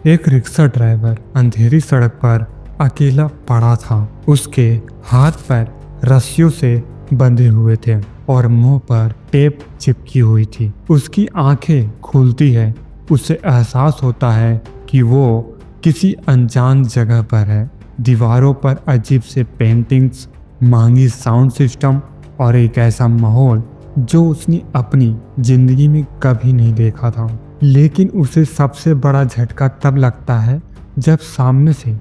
एक rickshaw driver अंधेरी सड़क पर अकेला पड़ा था। उसके हाथ पैर रस्सियों से बंधे हुए थे और मुंह पर टेप चिपकी हुई थी। उसकी आंखें खुलती है, उसे एहसास होता है कि वो किसी अनजान जगह पर है। दीवारों पर अजीब से पेंटिंग्स, महंगी साउंड सिस्टम और एक ऐसा माहौल जो उसने अपनी जिंदगी में कभी नहीं देखा था। लेकिन उसे सबसे बड़ा झटका तब लगता है जब सामने से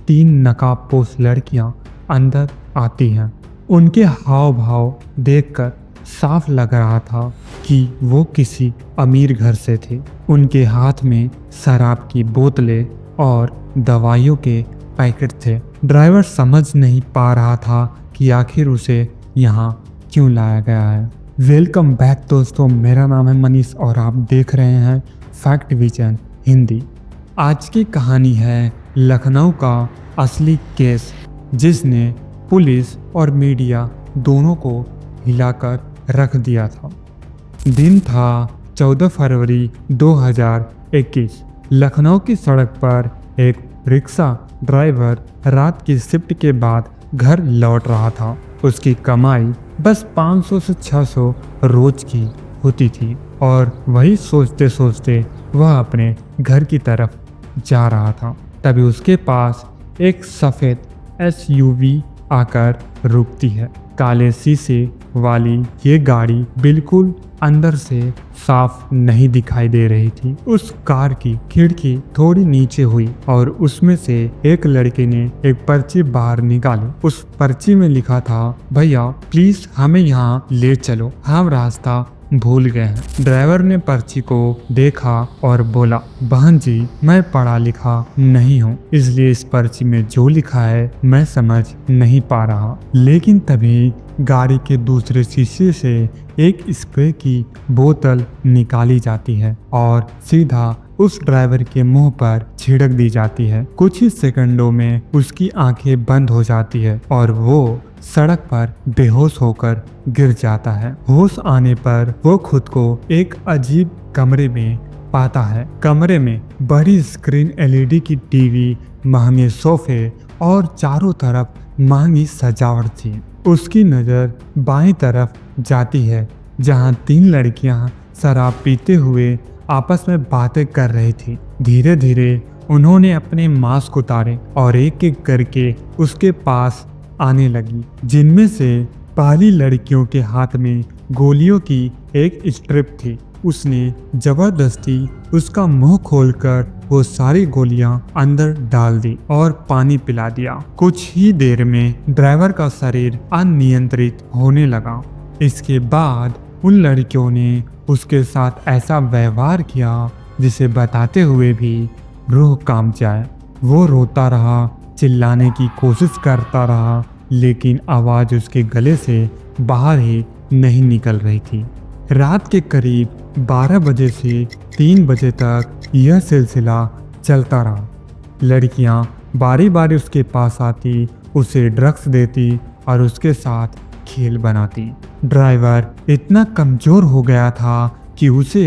3 नकाबपोश लड़कियां अंदर आती हैं। उनके हाव भाव देखकर साफ लग रहा था कि वो किसी अमीर घर से थे। उनके हाथ में शराब की बोतलें और दवाइयों के पैकेट थे। ड्राइवर समझ नहीं पा रहा था कि आखिर उसे यहाँ क्यों लाया गया है। वेलकम बैक दोस्तों, मेरा नाम है मनीष और आप देख रहे हैं फैक्ट विजन हिंदी। आज की कहानी है लखनऊ का असली केस जिसने पुलिस और मीडिया दोनों को हिलाकर रख दिया था। दिन था 14 फरवरी 2021। लखनऊ की सड़क पर एक रिक्शा ड्राइवर रात की शिफ्ट के बाद घर लौट रहा था। उसकी कमाई बस 500 से 600 रोज की होती थी और वही सोचते सोचते वह अपने घर की तरफ जा रहा था। तभी उसके पास एक सफ़ेद SUV आकर रुकती है। काले शीशे वाली ये गाड़ी बिल्कुल अंदर से साफ नहीं दिखाई दे रही थी। उस कार की खिड़की थोड़ी नीचे हुई और उसमें से एक लड़के ने एक पर्ची बाहर निकाली। उस पर्ची में लिखा था, भैया प्लीज हमें यहाँ ले चलो, हम रास्ता भूल गए हैं। ड्राइवर ने पर्ची को देखा और बोला, बहन जी मैं पढ़ा लिखा नहीं हूँ, इसलिए इस पर्ची में जो लिखा है मैं समझ नहीं पा रहा। लेकिन तभी गाड़ी के दूसरे शीशे से एक स्प्रे की बोतल निकाली जाती है और सीधा उस ड्राइवर के मुंह पर छिड़क दी जाती है। कुछ ही सेकंडों में उसकी आंखें बंद हो जाती है और वो सड़क पर बेहोश होकर गिर जाता है। होश आने पर वो खुद को एक अजीब कमरे में पाता है। कमरे में बड़ी स्क्रीन LED की टीवी, महंगे सोफे और चारों तरफ महंगी सजावट थी। उसकी नज़र बाईं तरफ जाती है जहां 3 लड़कियां शराब पीते हुए आपस में बातें कर रही थी। धीरे धीरे उन्होंने अपने मास्क उतारे और एक एक करके उसके पास आने लगी, जिनमें से पहली लड़कियों के हाथ में गोलियों की एक स्ट्रिप थी। उसने जबरदस्ती उसका मुंह खोलकर वो सारी गोलियां अंदर डाल दी और पानी पिला दिया। कुछ ही देर में ड्राइवर का शरीर अनियंत्रित होने लगा। इसके बाद उन लड़कियों ने उसके साथ ऐसा व्यवहार किया जिसे बताते हुए भी रूह कांप जाए। वो रोता रहा, चिल्लाने की कोशिश करता रहा, लेकिन आवाज उसके गले से बाहर ही नहीं निकल रही थी। रात के करीब 12 बजे से 3 बजे तक यह सिलसिला चलता रहा। लड़कियां बारी बारी उसके पास आती, उसे ड्रग्स देती और उसके साथ खेल बनाती। ड्राइवर इतना कमजोर हो गया था कि उसे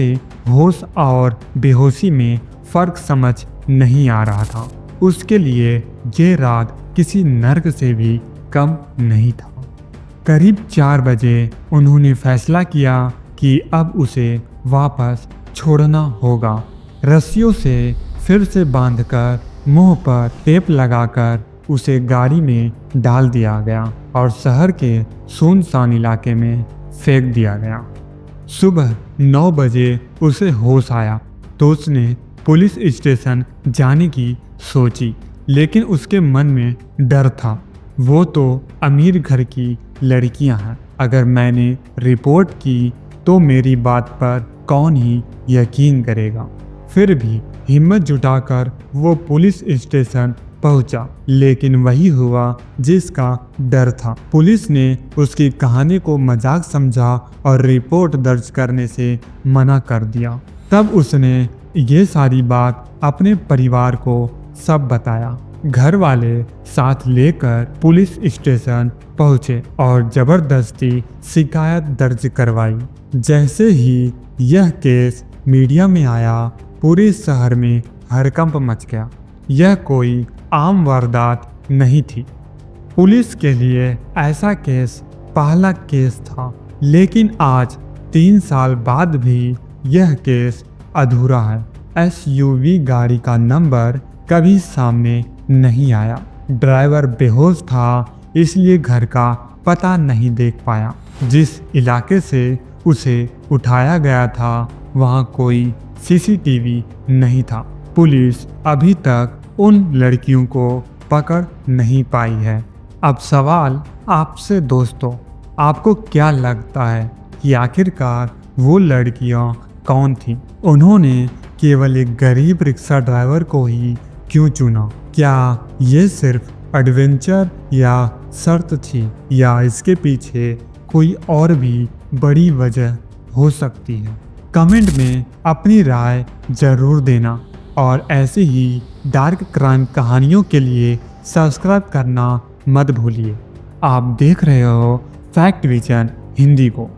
होश और बेहोशी में फर्क समझ नहीं आ रहा था। उसके लिए ये रात किसी नर्क से भी कम नहीं था। करीब 4 बजे उन्होंने फैसला किया कि अब उसे वापस छोड़ना होगा। रस्सियों से फिर से बांधकर मुंह पर टेप लगाकर उसे गाड़ी में डाल दिया गया और शहर के सुनसान इलाके में फेंक दिया गया। सुबह 9 बजे उसे होश आया तो उसने पुलिस स्टेशन जाने की सोची, लेकिन उसके मन में डर था। वो तो अमीर घर की लड़कियां हैं, अगर मैंने रिपोर्ट की तो मेरी बात पर कौन ही यकीन करेगा। फिर भी हिम्मत जुटाकर वो पुलिस स्टेशन पहुंचा, लेकिन वही हुआ जिसका डर था। पुलिस ने उसकी कहानी को मजाक समझा और रिपोर्ट दर्ज करने से मना कर दिया। तब उसने ये सारी बात अपने परिवार को सब बताया। घर वाले साथ लेकर पुलिस स्टेशन पहुंचे और जबरदस्ती शिकायत दर्ज करवाई। जैसे ही यह केस मीडिया में आया, पूरे शहर में हड़कंप मच गया। यह कोई आम वारदात नहीं थी। पुलिस के लिए ऐसा केस पहला केस था, लेकिन आज 3 साल बाद भी यह केस अधूरा है। एसयूवी गाड़ी का नंबर कभी सामने नहीं आया। ड्राइवर बेहोश था, इसलिए घर का पता नहीं देख पाया। जिस इलाके से उसे उठाया गया था वहां कोई सीसीटीवी नहीं था। पुलिस अभी तक उन लड़कियों को पकड़ नहीं पाई है। अब सवाल आपसे दोस्तों, आपको क्या लगता है कि आखिरकार वो लड़कियां कौन थीं? उन्होंने केवल एक गरीब रिक्शा ड्राइवर को ही क्यों चुना? क्या ये सिर्फ एडवेंचर या शर्त थी, या इसके पीछे कोई और भी बड़ी वजह हो सकती है? कमेंट में अपनी राय जरूर देना और ऐसे ही डार्क क्राइम कहानियों के लिए सब्सक्राइब करना मत भूलिए। आप देख रहे हो फैक्ट विजन हिंदी को।